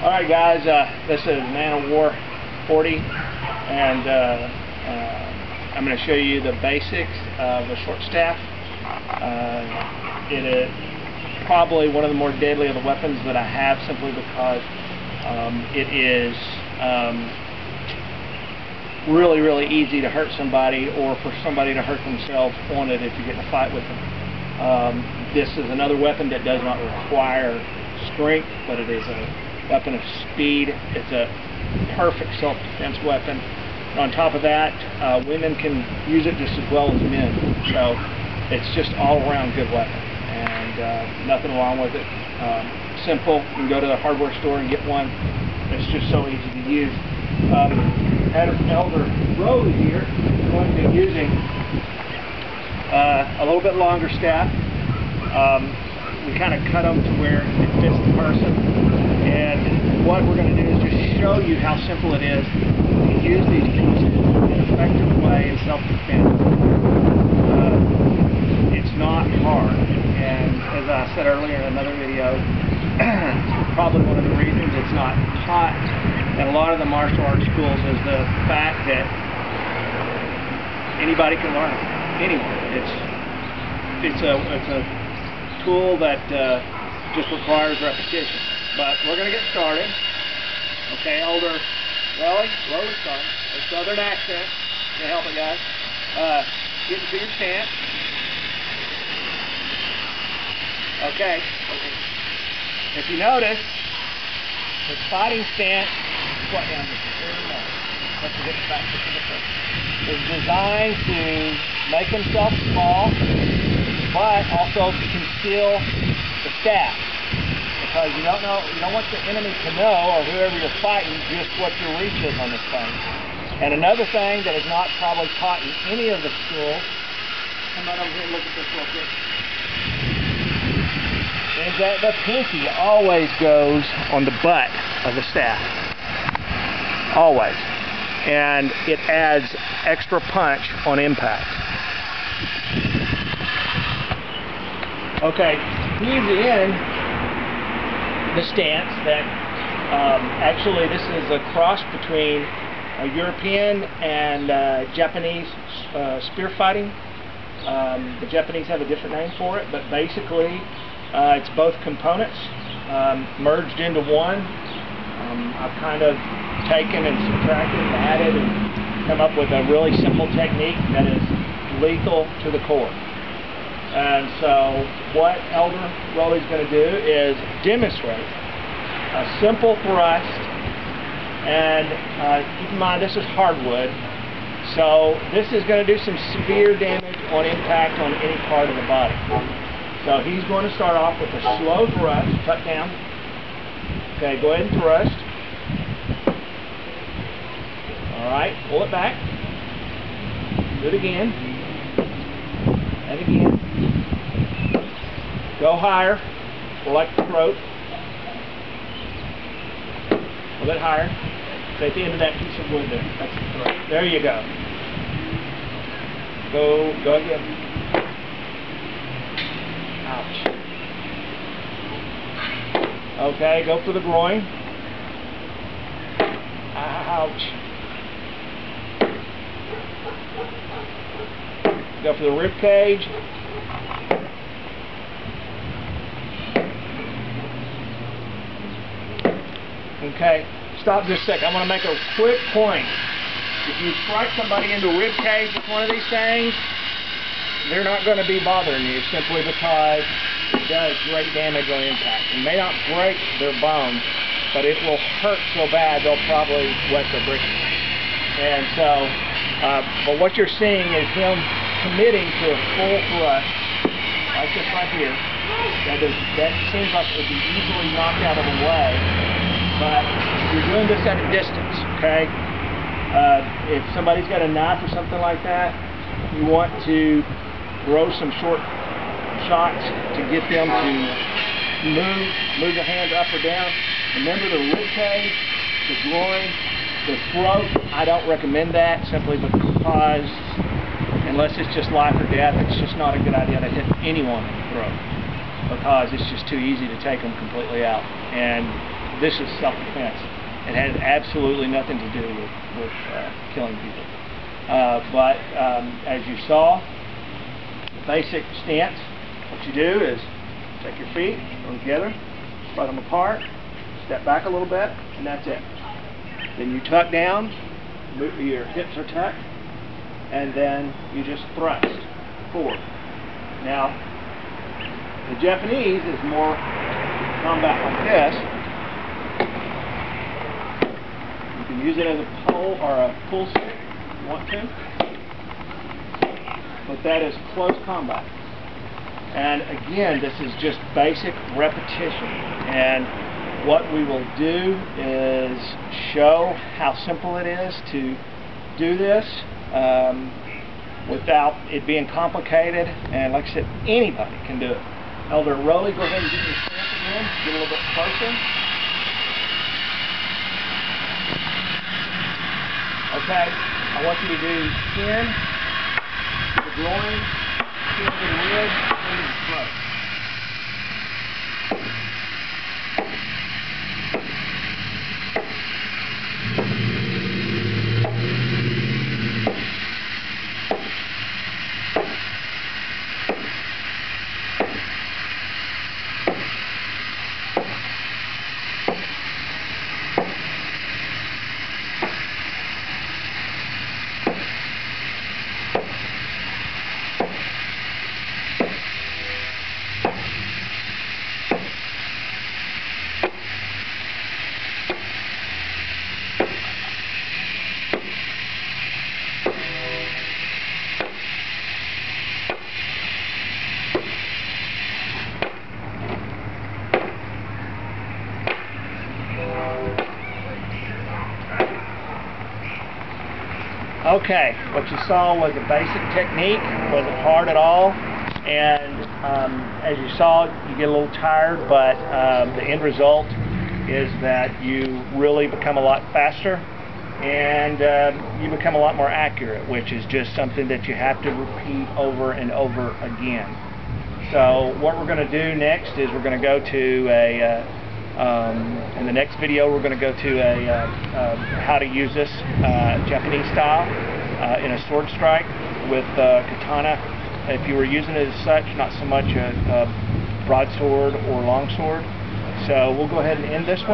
Alright guys, this is Man of War 40, and I'm going to show you the basics of a short staff. It is probably one of the more deadly of the weapons that I have, simply because it is really easy to hurt somebody, or for somebody to hurt themselves on it if you get in a fight with them. This is another weapon that does not require strength, but it is a weapon of speed. It's a perfect self-defense weapon. And on top of that, women can use it just as well as men. So it's just all-around good weapon, and nothing wrong with it. Simple. You can go to the hardware store and get one. It's just so easy to use. Elder Rowley here is going to be using a little bit longer staff. We kind of cut them to where it fits the person, and what we're going to do is just show you how simple it is to use these pieces in an effective way in self-defense. It's not hard, and as I said earlier in another video, probably one of the reasons it's not taught in a lot of the martial arts schools is the fact that anybody can learn it, anywhere. It's a tool that just requires repetition. But we're going to get started. Okay, Elder Rowley starting. A southern accent. Can't help it, guys. Get into your stance. Okay. If you notice, his fighting stance, squat down just very much. Let's get back to the front. Is designed to make himself small, but also to conceal the staff, because you don't want the enemy to know, or whoever you're fighting, just what your reach is on this thing. And another thing that is not probably taught in any of the schools, come on over here and look at this real quick, is that the pinky always goes on the butt of the staff. Always. And it adds extra punch on impact. Okay, he's in the stance that actually this is a cross between European and Japanese spear fighting. The Japanese have a different name for it, but basically it's both components merged into one. I've kind of taken and subtracted and added and come up with a really simple technique that is lethal to the core. And so what Elder Rowley's going to do is demonstrate a simple thrust, and keep in mind this is hardwood, so this is going to do some severe damage on impact on any part of the body. So he's going to start off with a slow thrust, tuck down. Okay, go ahead and thrust. Alright, pull it back. Do it again. And again. Go higher, like the throat. A little bit higher. So at the end of that piece of wood there. That's the throat. There you go. Go again. Ouch. Okay, go for the groin. Ouch. Go for the rib cage. Okay, stop just a second. I want to make a quick point. If you strike somebody in the rib cage with one of these things, they're not going to be bothering you, simply because it does great damage on impact. It may not break their bones, but it will hurt so bad they'll probably wet their britches. And so, but what you're seeing is him committing to a full thrust, like this right here. That seems like it would be easily knocked out of the way, but you're doing this at a distance, okay? If somebody's got a knife or something like that, you want to throw some short shots to get them to move their hands up or down. Remember the rib cage, the groin, the throat. I don't recommend that, simply because unless it's just life or death, it's just not a good idea to hit anyone in the throat, because it's just too easy to take them completely out. And This is self-defense. It has absolutely nothing to do with killing people. But as you saw, the basic stance, what you do is take your feet, put them together, spread them apart, step back a little bit, and that's it. Then you tuck down, your hips are tucked, and then you just thrust forward. Now, the Japanese is more combat like this. You can use it as a pole or a pull stick if you want to, but that is close combat. And again, this is just basic repetition. And what we will do is show how simple it is to do this without it being complicated. And like I said, anybody can do it. Elder Rowley, go ahead and get your stance again. Get a little bit closer. Okay, I want you to do chin, the groin, chin to the ribs, chin to the throat. Okay, what you saw was a basic technique. It wasn't hard at all, and as you saw, you get a little tired, but the end result is that you really become a lot faster, and you become a lot more accurate, which is just something that you have to repeat over and over again. So what we're going to do next is we're going to go to a in the next video, we're going to go to how to use this Japanese style in a sword strike with katana. If you were using it as such, not so much a broadsword or longsword. So we'll go ahead and end this one.